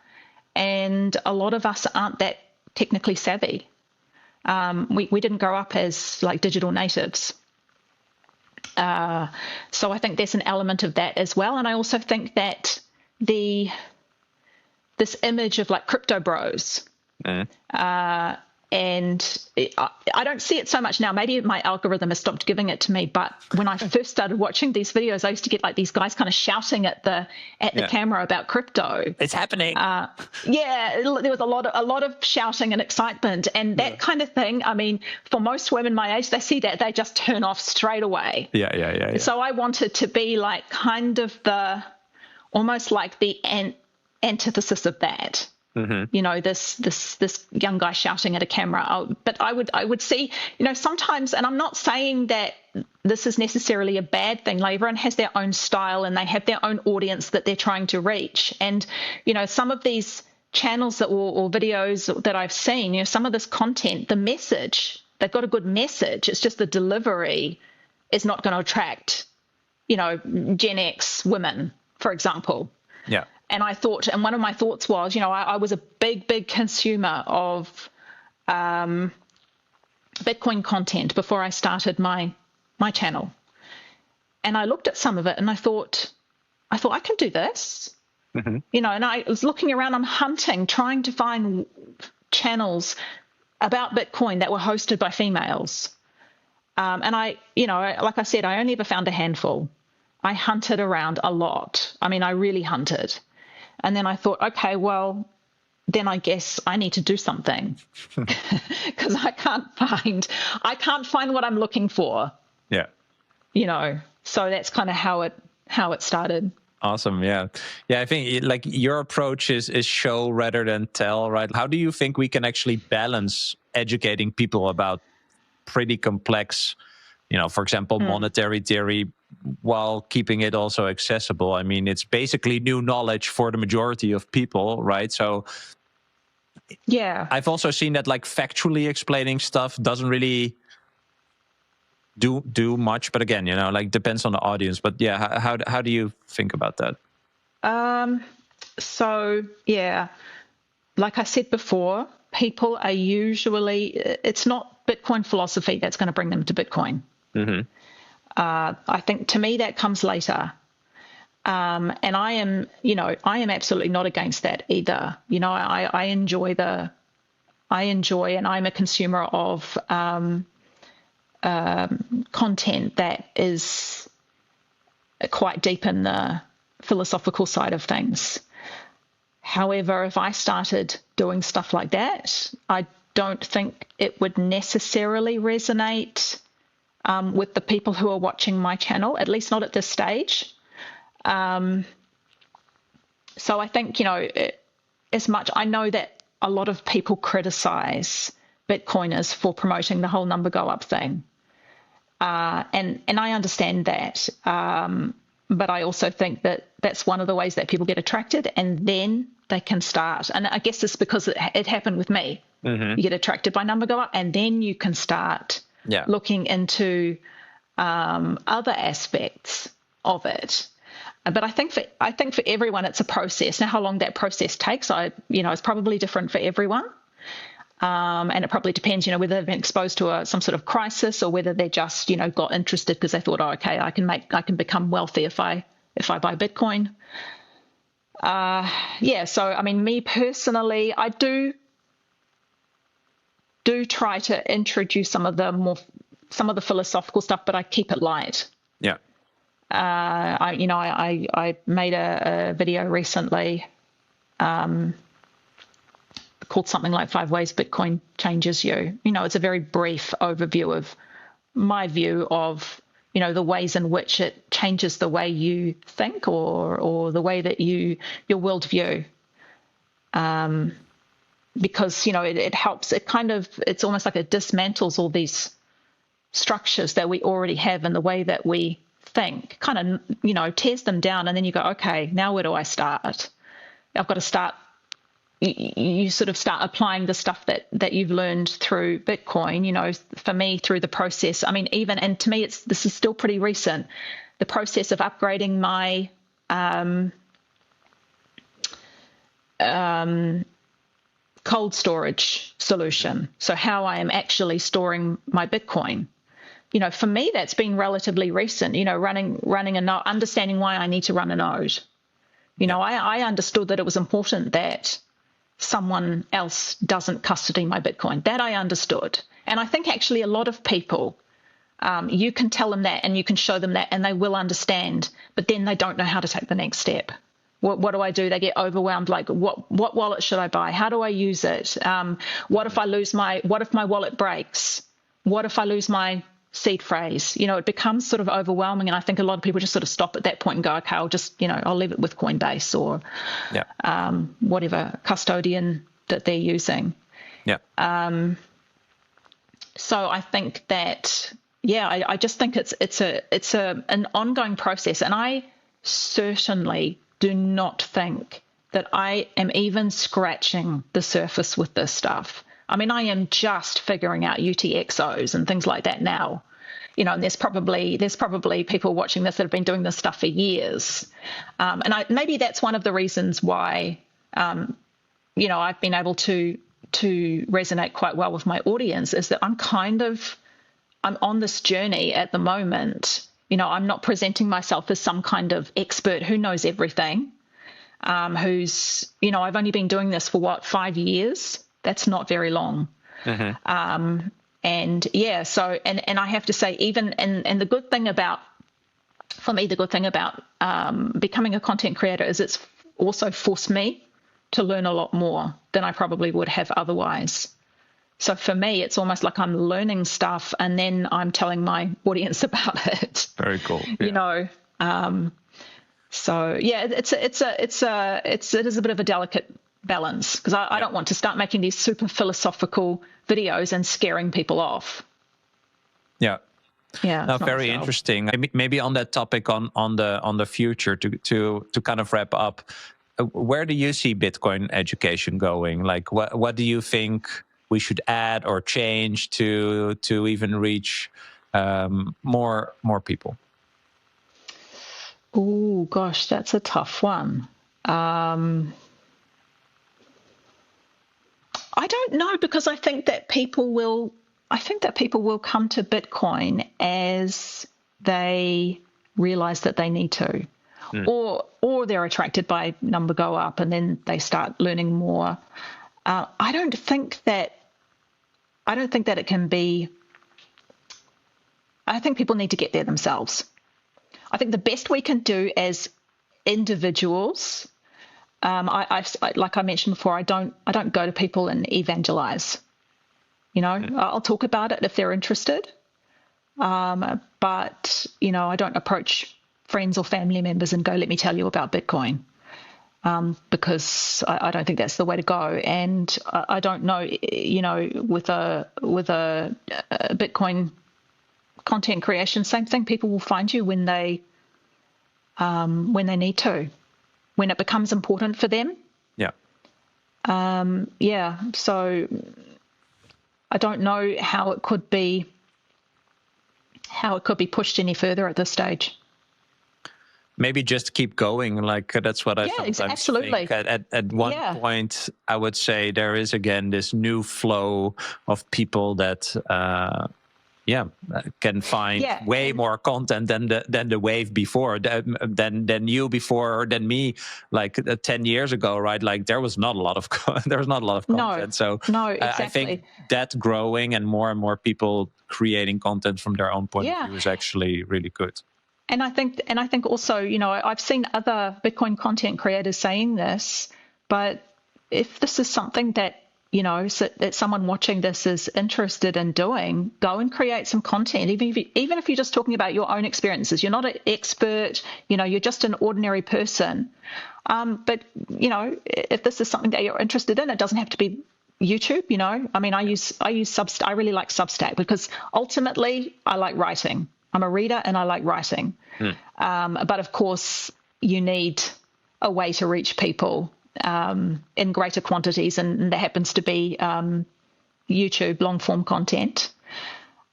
and a lot of us aren't that technically savvy. We didn't grow up as like digital natives. So I think there's an element of that as well. And I also think that this image of like crypto bros, and I don't see it so much now. Maybe my algorithm has stopped giving it to me. But when I first started watching these videos, I used to get like these guys kind of shouting at the camera about crypto. It's happening. There was a lot of shouting and excitement, and that kind of thing. I mean, for most women my age, they see that, they just turn off straight away. Yeah. So I wanted to be like kind of almost like the antithesis of that. Mm-hmm. This young guy shouting at a camera. But I would see, sometimes, and I'm not saying that this is necessarily a bad thing. Like, everyone has their own style and they have their own audience that they're trying to reach. And, some of these channels or videos that I've seen, some of this content, the message, they've got a good message. It's just the delivery is not going to attract, Gen X women, for example. Yeah. And and one of my thoughts was, I was a big consumer of Bitcoin content before I started my channel. And I looked at some of it and I thought I can do this. Mm-hmm. And I was looking around, I'm hunting, trying to find channels about Bitcoin that were hosted by females. And like I said, I only ever found a handful. I hunted around a lot. I mean, I really hunted. And then I thought, okay, well, then I guess I need to do something, because I can't find what I'm looking for. Yeah. So that's kind of how it started. Awesome. Yeah. I think like your approach is show rather than tell, right? How do you think we can actually balance educating people about pretty complex, for example, monetary theory, while keeping it also accessible? I mean, it's basically new knowledge for the majority of people, right? So yeah, I've also seen that like factually explaining stuff doesn't really do much. But again, like depends on the audience. But yeah, how do you think about that? So yeah, like I said before, people are usually, it's not Bitcoin philosophy that's going to bring them to Bitcoin. Mm-hmm. I think to me that comes later. And I am absolutely not against that either. I enjoy and I'm a consumer of content that is quite deep in the philosophical side of things. However, if I started doing stuff like that, I don't think it would necessarily resonate with the people who are watching my channel, at least not at this stage. So I think, as much, I know that a lot of people criticize Bitcoiners for promoting the whole number go up thing. And I understand that. But I also think that that's one of the ways that people get attracted, and then they can start. And I guess it's because it happened with me. You get attracted by number go up, and then you can start looking into other aspects of it. But I think for everyone, it's a process. Now, how long that process takes, it's probably different for everyone. And it probably depends, whether they've been exposed to some sort of crisis, or whether they just, got interested because they thought, okay, I can become wealthy if I buy Bitcoin. So I mean, me personally, I do try to introduce some of the philosophical stuff, but I keep it light. Yeah. I made a video recently called something like 5 Ways Bitcoin Changes You. It's a very brief overview of my view of, the ways in which it changes the way you think or the way that your worldview. Because, it helps, it's almost like it dismantles all these structures that we already have in the way that we think, kind of, tears them down, and then you go, okay, now where do I start? I've got to start. You sort of start applying the stuff that you've learned through Bitcoin, for me, through the process. I mean, and to me, this is still pretty recent, the process of upgrading my cold storage solution. So how I am actually storing my Bitcoin. For me, that's been relatively recent, running a node, understanding why I need to run a node. I understood that it was important that someone else doesn't custody my Bitcoin. That I understood. And I think actually a lot of people, you can tell them that and you can show them that and they will understand, but then they don't know how to take the next step. What do I do? They get overwhelmed. Like, what wallet should I buy? How do I use it? What if my wallet breaks? What if I lose my seed phrase? It becomes sort of overwhelming. And I think a lot of people just sort of stop at that point and go, okay, I'll leave it with Coinbase or whatever custodian that they're using. Yeah. So I think that, I just think it's an ongoing process. And I certainly do not think that I am even scratching the surface with this stuff. I mean, I am just figuring out UTXOs and things like that now, and there's probably people watching this that have been doing this stuff for years. And maybe that's one of the reasons why, I've been able to resonate quite well with my audience, is that I'm on this journey at the moment. I'm not presenting myself as some kind of expert who knows everything, who's, I've only been doing this for 5 years. That's not very long. Mm-hmm. And I have to say, even, and the good thing about becoming a content creator is it's also forced me to learn a lot more than I probably would have otherwise. So for me, it's almost like I'm learning stuff and then I'm telling my audience about it. Very cool. Yeah. So yeah, it is a bit of a delicate balance, because I don't want to start making these super philosophical videos and scaring people off. Yeah. Yeah. Very interesting. Maybe on that topic, on the future, to kind of wrap up, where do you see Bitcoin education going? Like, what do you think we should add or change to even reach more people? Oh gosh, that's a tough one. I don't know, because I think that people will come to Bitcoin as they realize that they need to, or they're attracted by number go up and then they start learning more. I don't think that it can be. I think people need to get there themselves. I think the best we can do as individuals. Like I mentioned before, I don't go to people and evangelize. I'll talk about it if they're interested. But, I don't approach friends or family members and go, let me tell you about Bitcoin. Because I don't think that's the way to go. And I don't know, with a Bitcoin content creation, same thing. People will find you when they need to, when it becomes important for them. Yeah. Yeah. So I don't know how it could be pushed any further at this stage. Maybe just keep going. Like that's what I sometimes absolutely. think. At one point, I would say there is again this new flow of people that can find way more content than the wave before, than you before, or than me, like 10 years ago, right? Like there was not a lot of content. No, exactly. I think that growing and more people creating content from their own point of view is actually really good. And I think also, I've seen other Bitcoin content creators saying this, but if this is something that, that someone watching this is interested in doing, go and create some content. Even if you're just talking about your own experiences, you're not an expert, you're just an ordinary person. But, if this is something that you're interested in, it doesn't have to be YouTube, I mean, I use Substack. I really like Substack because ultimately I like writing. I'm a reader and I like writing. But of course, you need a way to reach people in greater quantities, and that happens to be YouTube long form content.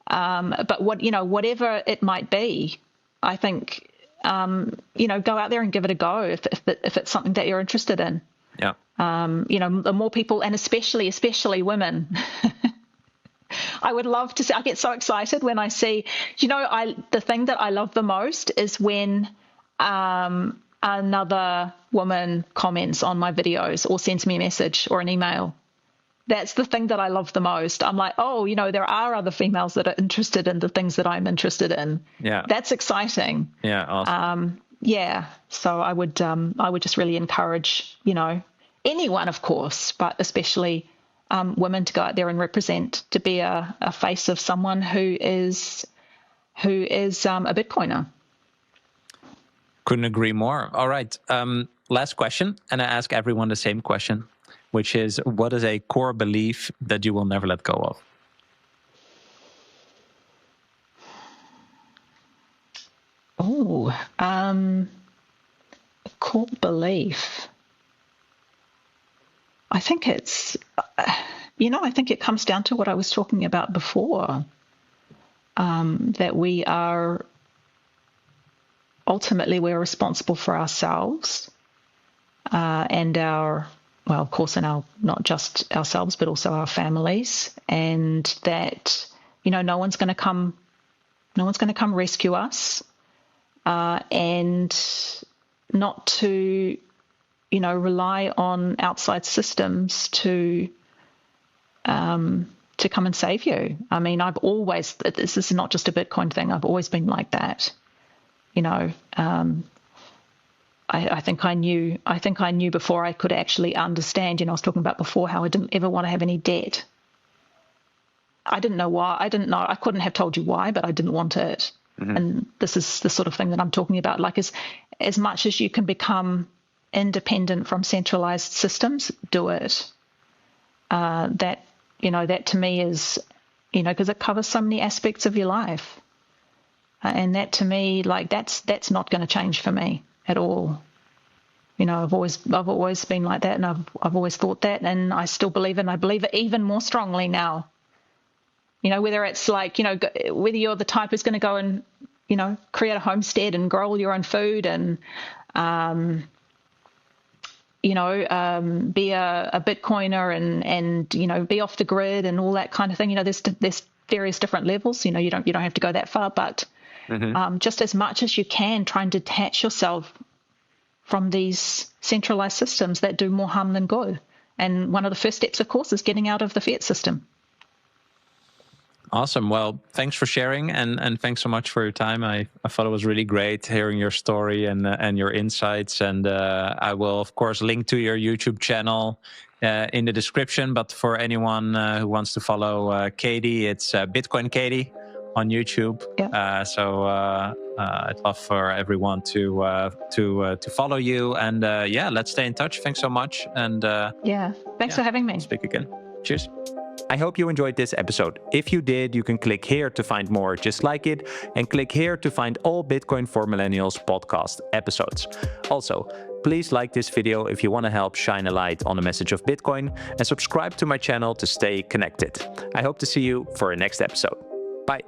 But whatever it might be, I think go out there and give it a go if it's something that you're interested in. Yeah. The more people, and especially women. I would love to see. I get so excited when I see. The thing that I love the most is when another woman comments on my videos or sends me a message or an email. That's the thing that I love the most. I'm like, oh, there are other females that are interested in the things that I'm interested in. Yeah, that's exciting. Yeah, awesome. So I would just really encourage, anyone, of course, but especially women to go out there and represent, to be a face of someone who is a Bitcoiner. Couldn't agree more. All right. Last question, and I ask everyone the same question, which is, what is a core belief that you will never let go of? A core belief. I think it's, I think it comes down to what I was talking about before, that we're responsible for ourselves and of course, not just ourselves, but also our families, and that, no one's going to come rescue us, and not to, rely on outside systems to come and save you. I mean, this is not just a Bitcoin thing. I've always been like that. I think I knew before I could actually understand, I was talking about before how I didn't ever want to have any debt. I didn't know why. I couldn't have told you why, but I didn't want it. Mm-hmm. And this is the sort of thing that I'm talking about. Like, as much as you can become independent from centralized systems, do it. That to me is, because it covers so many aspects of your life. And that to me, like, that's not going to change for me at all. I've always been like that, and I've always thought that, and I still believe it, and I believe it even more strongly now. Whether it's like, whether you're the type who's going to go and, create a homestead and grow all your own food and, be a Bitcoiner and be off the grid and all that kind of thing. There's various different levels. You don't have to go that far, but just as much as you can, try and detach yourself from these centralized systems that do more harm than good. And one of the first steps, of course, is getting out of the fiat system. Awesome. Well, thanks for sharing, and thanks so much for your time. I thought it was really great hearing your story and your insights. And I will, of course, link to your YouTube channel in the description. But for anyone who wants to follow Katie, it's Bitcoin Katie on YouTube. Yeah. I'd love for everyone to follow you. And let's stay in touch. Thanks so much. And thanks for having me. Speak again. Cheers. I hope you enjoyed this episode. If you did, you can click here to find more just like it, and click here to find all Bitcoin for Millennials podcast episodes. Also, please like this video if you want to help shine a light on the message of Bitcoin, and subscribe to my channel to stay connected. I hope to see you for the next episode. Bye.